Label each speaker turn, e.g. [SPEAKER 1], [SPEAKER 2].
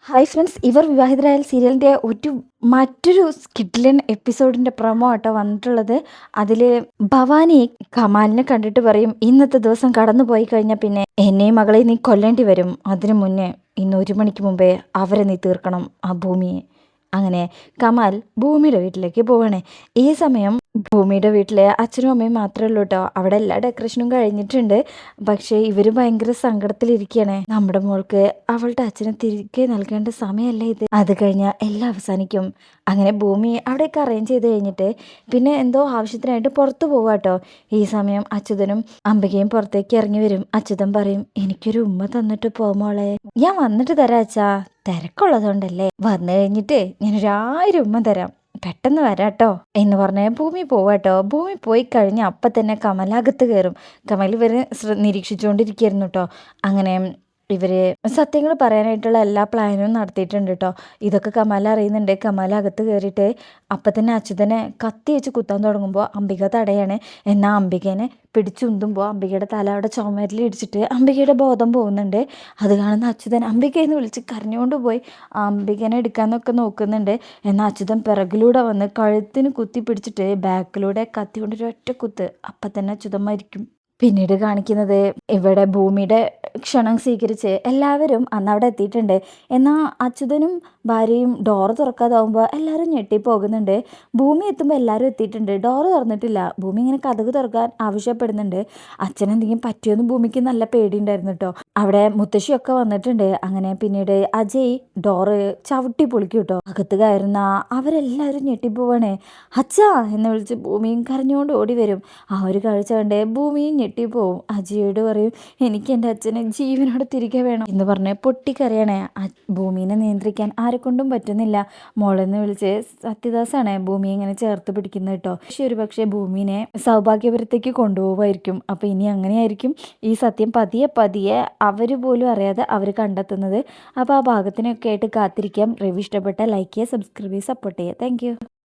[SPEAKER 1] Hi friends, ഇവർ വിവാഹിതരായാൽ സീരിയലിൻ്റെ മറ്റൊരു കിഡ്ലൻ എപ്പിസോഡിൻ്റെ പ്രൊമോ ആട്ടോ വന്നിട്ടുള്ളത്. അതിൽ ഭവാനി കമാലിനെ കണ്ടിട്ട് പറയും, ഇന്നത്തെ ദിവസം കടന്നു പോയി കഴിഞ്ഞാൽ പിന്നെ എന്നെയും മകളെ നീ കൊല്ലേണ്ടി വരും. അതിനു മുന്നേ ഇന്ന് 1 മണിക്ക് മുമ്പേ അവരെ നീ തീർക്കണം, ആ ഭൂമിയെ. അങ്ങനെ കമാൽ ഭൂമിയുടെ വീട്ടിലേക്ക് പോവാണ്. ഈ സമയം ഭൂമിയുടെ വീട്ടിലെ അച്ഛനും അമ്മയും മാത്രമേ ഉള്ളൂ കേട്ടോ. അവിടെ എല്ലാ ഡെക്കറേഷനും കഴിഞ്ഞിട്ടുണ്ട്. പക്ഷേ ഇവർ ഭയങ്കര സങ്കടത്തിലിരിക്കുകയാണ്. നമ്മുടെ മോൾക്ക് അവളുടെ അച്ഛനെ തിരികെ നൽകേണ്ട സമയമല്ലേ ഇത്, അത് കഴിഞ്ഞാൽ എല്ലാം അവസാനിക്കും. അങ്ങനെ ഭൂമി അവിടെയൊക്കെ അറേഞ്ച് ചെയ്ത് കഴിഞ്ഞിട്ട് പിന്നെ എന്തോ ആവശ്യത്തിനായിട്ട് പുറത്തു പോവാട്ടോ. ഈ സമയം അച്യുതനും അംബികയും പുറത്തേക്ക് ഇറങ്ങി വരും. അച്യുതൻ പറയും, എനിക്കൊരു ഉമ്മ തന്നിട്ട് പോമോളെ. ഞാൻ വന്നിട്ട് തരാം അച്ഛാ, തിരക്കുള്ളതുകൊണ്ടല്ലേ. വന്നു കഴിഞ്ഞിട്ട് ഞാനൊരു 1000 ഉമ്മ തരാം, പെട്ടെന്ന് വരാട്ടോ എന്ന് പറഞ്ഞ് ഭൂമി പോവാട്ടോ. ഭൂമി പോയി കഴിഞ്ഞ് അപ്പം തന്നെ കമലകത്ത് കയറും. കമൽ ഇവർ നിരീക്ഷിച്ചുകൊണ്ടിരിക്കുകയായിരുന്നു കേട്ടോ. അങ്ങനെ ഇവർ സത്യങ്ങൾ പറയാനായിട്ടുള്ള എല്ലാ പ്ലാനും നടത്തിയിട്ടുണ്ട് കേട്ടോ. ഇതൊക്കെ കമൽ അറിയുന്നുണ്ട്. കമൽ അകത്ത് കയറിയിട്ട് അപ്പം തന്നെ അച്യുതനെ കത്തി വെച്ച് കുത്താൻ തുടങ്ങുമ്പോൾ അംബിക തടയാണ്. എന്നാൽ അംബികനെ പിടിച്ചുന്തുമ്പോൾ അംബികയുടെ തല അവിടെ ചുമരിൽ ഇടിച്ചിട്ട് അംബികയുടെ ബോധം പോകുന്നുണ്ട്. അത് കാണുന്ന അച്യുതൻ അംബികയെന്ന് വിളിച്ച് കരഞ്ഞുകൊണ്ട് പോയി അംബികനെ എടുക്കാമെന്നൊക്കെ നോക്കുന്നുണ്ട്. എന്നാൽ അച്യുതൻ പിറകിലൂടെ വന്ന് കഴുത്തിന് കുത്തി പിടിച്ചിട്ട് ബാക്കിലൂടെ കത്തി കൊണ്ടൊരു ഒറ്റ കുത്ത്. അപ്പം തന്നെ അച്യുതൻ മരിക്കും. പിന്നീട് കാണിക്കുന്നത് ഇവിടെ ഭൂമിയുടെ ക്ഷണം സ്വീകരിച്ച് എല്ലാവരും അന്ന് അവിടെ എത്തിയിട്ടുണ്ട്. എന്നാൽ അച്യുതനും ഭാര്യയും ഡോറ് തുറക്കാതാവുമ്പോൾ എല്ലാവരും ഞെട്ടിപ്പോകുന്നുണ്ട്. ഭൂമി എത്തുമ്പോൾ എല്ലാവരും എത്തിയിട്ടുണ്ട്, ഡോറ് തുറന്നിട്ടില്ല. ഭൂമി ഇങ്ങനെ കതക് തുറക്കാൻ ആവശ്യപ്പെടുന്നുണ്ട്. അച്ഛനെന്തെങ്കിലും പറ്റിയോന്ന് ഭൂമിക്ക് നല്ല പേടിയുണ്ടായിരുന്നു കേട്ടോ. അവിടെ മുത്തശ്ശിയൊക്കെ വന്നിട്ടുണ്ട്. അങ്ങനെ പിന്നീട് അജയ് ഡോറ് ചവിട്ടി പൊളിക്കും കേട്ടോ. അകത്ത് കയറുന്ന അവരെല്ലാവരും ഞെട്ടിപ്പോവാണ്. അച്ഛാ എന്ന് വിളിച്ച് ഭൂമിയും കരഞ്ഞുകൊണ്ട് ഓടി വരും. ആ ഒരു കാഴ്ച കണ്ട് ഭൂമിയും ഞെട്ടിപ്പോവും. അജയോട് പറയും, എനിക്ക് എൻ്റെ അച്ഛനെ ജീവനോടെ തിരികെ വേണം എന്ന് പറഞ്ഞ് പൊട്ടിക്കരയണേ. ഭൂമിനെ നിയന്ത്രിക്കാൻ ആരെക്കൊണ്ടും പറ്റുന്നില്ല. മോളെന്ന് വിളിച്ച് സത്യദാസാണ് ഭൂമിയെ ഇങ്ങനെ ചേർത്ത് പിടിക്കുന്നത് കേട്ടോ. പക്ഷെ ഒരു പക്ഷേ ഭൂമിനെ സൗഭാഗ്യപുരത്തേക്ക് കൊണ്ടുപോകുമായിരിക്കും. അപ്പം ഇനി അങ്ങനെയായിരിക്കും ഈ സത്യം പതിയെ പതിയെ അവർ പോലും അറിയാതെ അവർ കണ്ടെത്തുന്നത്. അപ്പോൾ ആ ഭാഗത്തിനൊക്കെ ആയിട്ട് കാത്തിരിക്കാം. റിവ്യൂ ഇഷ്ടപ്പെട്ട ലൈക്ക് ചെയ്യുക, സബ്സ്ക്രൈബ് ചെയ്യുക, സപ്പോർട്ട് ചെയ്യുക. താങ്ക്